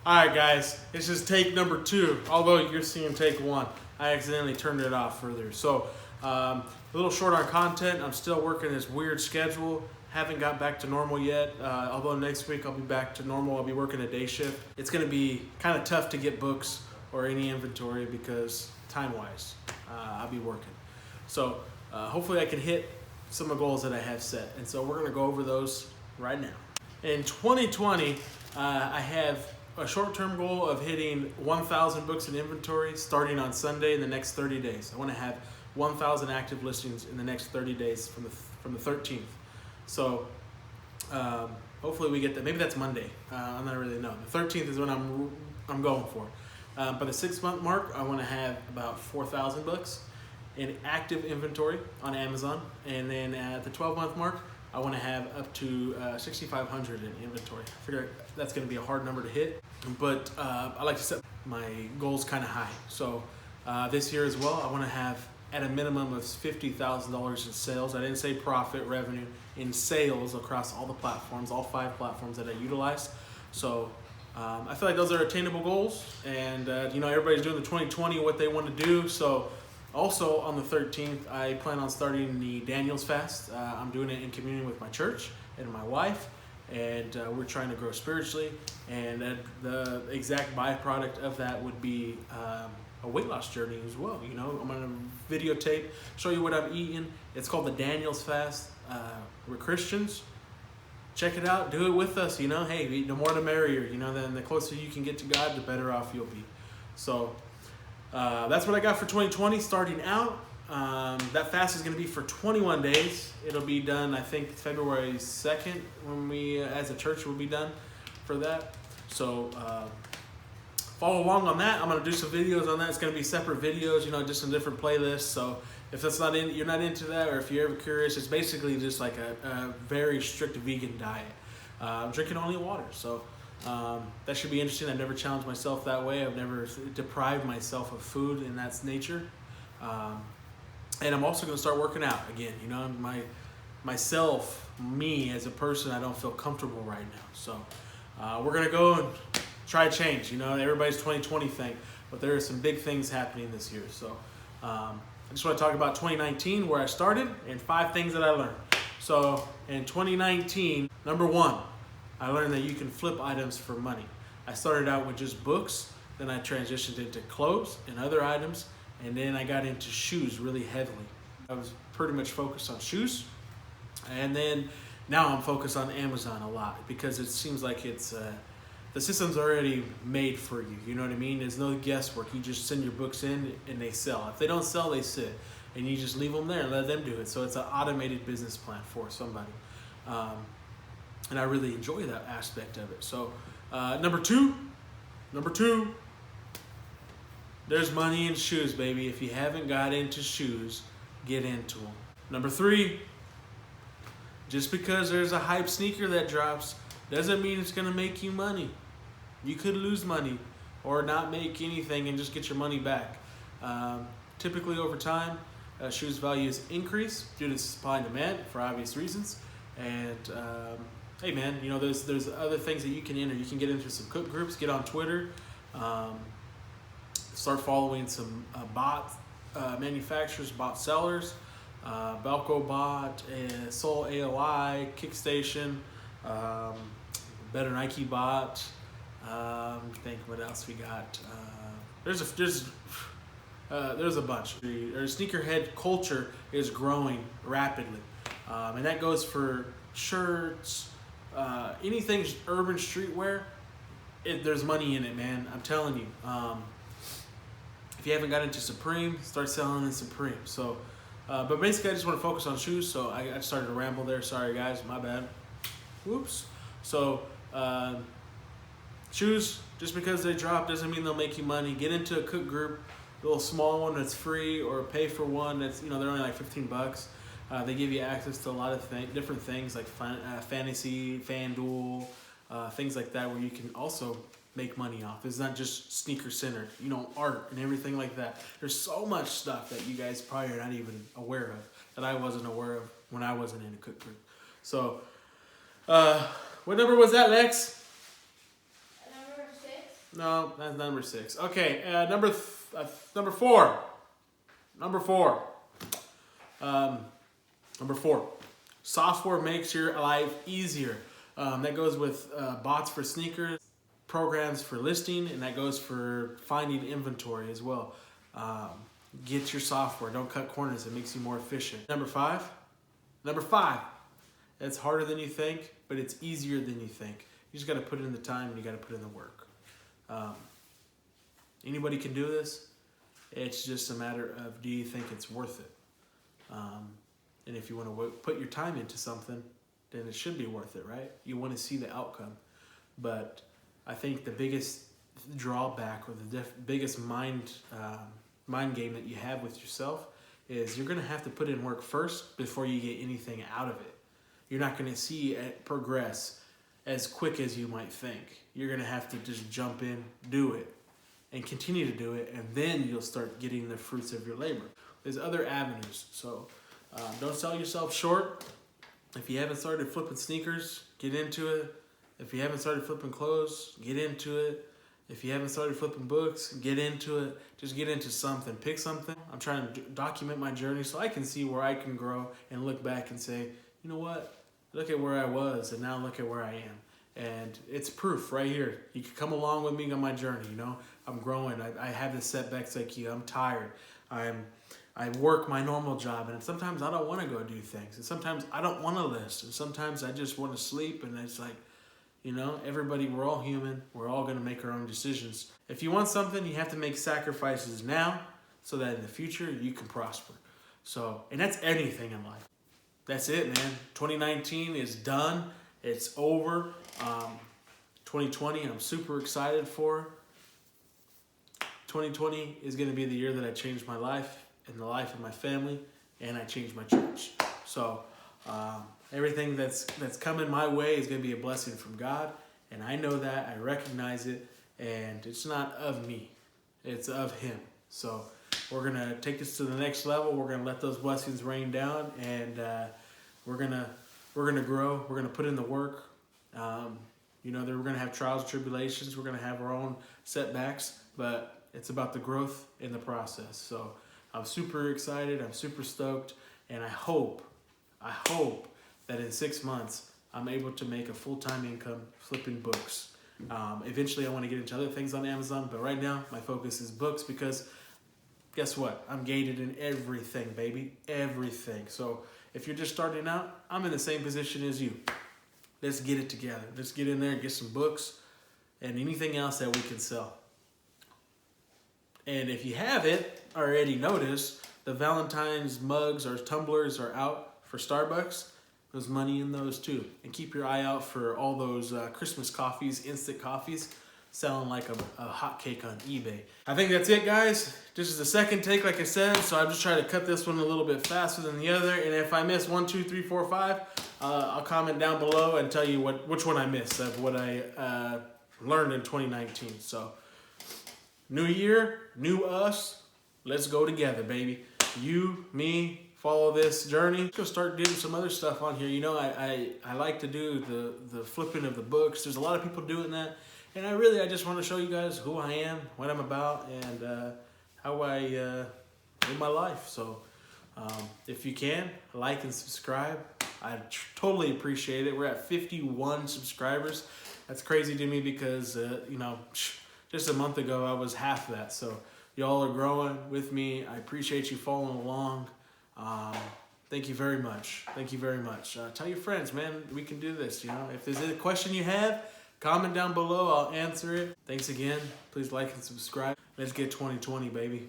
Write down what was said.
Alright guys, this is take number 2, although you're seeing take 1. I accidentally turned it off further. So, a little short on content. I'm still working this weird schedule. Haven't got back to normal yet, although next week I'll be back to normal. I'll be working a day shift. It's going to be kind of tough to get books or any inventory because time-wise, I'll be working. So, hopefully I can hit some of the goals that I have set. And so we're going to go over those right now. In 2020, I have a short-term goal of hitting 1,000 books in inventory starting on Sunday in the next 30 days. I want to have 1,000 active listings in the next 30 days from the 13th. So hopefully we get that. Maybe that's Monday. I'm not really know. The 13th is when I'm going for. By the 6-month mark, I want to have about 4,000 books in active inventory on Amazon, and then at the 12-month mark, I want to have up to 6,500 in inventory. I figure that's going to be a hard number to hit, but I like to set my goals kind of high. So this year as well, I want to have at a minimum of $50,000 in sales. I didn't say profit, revenue, in sales across all the platforms, all 5 platforms that I utilize. So I feel like those are attainable goals, and everybody's doing the 2020 what they want to do. So also on the 13th, I plan on starting the Daniel's Fast. I'm doing it in communion with my church and my wife, and we're trying to grow spiritually. And the exact byproduct of that would be a weight loss journey as well. I'm gonna videotape, show you what I'm eating. It's called the Daniel's Fast. We're Christians. Check it out. Do it with us. Hey, the more the merrier. Then the closer you can get to God, the better off you'll be. So. That's what I got for 2020 starting out. That fast is going to be for 21 days. It'll be done, I think, February 2nd when we, as a church, will be done for that. So follow along on that. I'm going to do some videos on that. It's going to be separate videos, just some different playlists. So if that's you're not into that, or if you're ever curious, it's basically just like a very strict vegan diet. I'm drinking only water. So that should be interesting. I've never challenged myself that way. I've never deprived myself of food in that nature. And I'm also going to start working out again. Me as a person, I don't feel comfortable right now. So we're going to go and try change. Everybody's 2020 thing, but there are some big things happening this year. So I just want to talk about 2019, where I started, and 5 things that I learned. So in 2019, number 1, I learned that you can flip items for money. I started out with just books, then I transitioned into clothes and other items, and then I got into shoes really heavily. I was pretty much focused on shoes, and then now I'm focused on Amazon a lot because it seems like it's the system's already made for you. You know what I mean? There's no guesswork. You just send your books in and they sell. If they don't sell, they sit, and you just leave them there and let them do it. So it's an automated business plan for somebody. And I really enjoy that aspect of it. So, number two, there's money in shoes, baby. If you haven't got into shoes, get into them. Number 3, just because there's a hype sneaker that drops doesn't mean it's going to make you money. You could lose money or not make anything and just get your money back. Typically over time, shoes values increase due to supply and demand for obvious reasons. And hey man, there's other things that you can enter. You can get into some cook groups, get on Twitter, start following some bot manufacturers, bot sellers, Belco Bot, Soul AOI, Kickstation, Better Nike Bot. Think what else we got. There's a bunch. Our sneakerhead culture is growing rapidly, and that goes for shirts. Anything urban streetwear, there's money in it, man. I'm telling you. If you haven't got into Supreme, start selling in Supreme. So, but basically, I just want to focus on shoes. So I started to ramble there. Sorry, guys, my bad. Whoops. So shoes, just because they drop doesn't mean they'll make you money. Get into a cook group, a little small one that's free, or pay for one that's they're only like $15. They give you access to a lot of different things like fantasy, FanDuel, things like that, where you can also make money off. It's not just sneaker centered, art and everything like that. There's so much stuff that you guys probably are not even aware of that I wasn't aware of when I wasn't in a cook group. So, what number was that, Lex? Number 6. No, that's number 6. Okay, number 4. Number 4. Number 4. Software makes your life easier. That goes with bots for sneakers, programs for listing, and that goes for finding inventory as well. Get your software. Don't cut corners. It makes you more efficient. Number 5. Number 5. It's harder than you think, but it's easier than you think. You just got to put in the time and you got to put in the work. Anybody can do this. It's just a matter of, do you think it's worth it? And if you want to put your time into something, then it should be worth it, right? You want to see the outcome. But I think the biggest drawback or the biggest mind game that you have with yourself is you're going to have to put in work first before you get anything out of it. You're not going to see it progress as quick as you might think. You're going to have to just jump in, do it, and continue to do it, and then you'll start getting the fruits of your labor. There's other avenues, so don't sell yourself short. If you haven't started flipping sneakers, get into it. If you haven't started flipping clothes, get into it. If you haven't started flipping books, get into it. Just get into something. Pick something. I'm trying to document my journey so I can see where I can grow and look back and say, you know what? Look at where I was, and now look at where I am. And it's proof right here. You can come along with me on my journey, you know? I'm growing. I have the setbacks like you. I'm tired. I work my normal job, and sometimes I don't want to go do things. And sometimes I don't want to list. And sometimes I just want to sleep, and it's like, you know, everybody, we're all human. We're all going to make our own decisions. If you want something, you have to make sacrifices now so that in the future you can prosper. So, and that's anything in life. That's it, man. 2019 is done. It's over. 2020, I'm super excited for. 2020 is going to be the year that I change my life and the life of my family, and I change my church. So everything that's coming my way is going to be a blessing from God, and I know that. I recognize it, and it's not of me. It's of Him. So we're going to take this to the next level. We're going to let those blessings rain down, and we're gonna grow. We're gonna put in the work. You know, we're gonna have trials, tribulations. We're gonna have our own setbacks, but it's about the growth in the process. So I'm super excited. I'm super stoked, and I hope that in 6 months I'm able to make a full-time income flipping books. Eventually, I want to get into other things on Amazon, but right now my focus is books because guess what? I'm gated in everything, baby, everything. So if you're just starting out, I'm in the same position as you. Let's get it together. Let's get in there and get some books and anything else that we can sell. And if you haven't already noticed, the Valentine's mugs or tumblers are out for Starbucks. There's money in those too. And keep your eye out for all those Christmas coffees, instant coffees, selling like a hot cake on eBay. I think that's it, guys. This is the second take, like I said, so I'm just trying to cut this one a little bit faster than the other. And if I miss 1, 2, 3, 4, 5, I'll comment down below and tell you which one I missed of what I learned in 2019. So, new year, new us. Let's go together, baby. You, me, follow this journey. Let's go start doing some other stuff on here. You know, I like to do the flipping of the books. There's a lot of people doing that. And I just want to show you guys who I am, what I'm about, and how I live my life. So if you can, like and subscribe. I totally appreciate it. We're at 51 subscribers. That's crazy to me because, you know, just a month ago I was half that. So y'all are growing with me. I appreciate you following along. Thank you very much. Thank you very much. Tell your friends, man, we can do this. You know, if there's a question you have, comment down below. I'll answer it. Thanks again. Please like and subscribe. Let's get 2020, baby.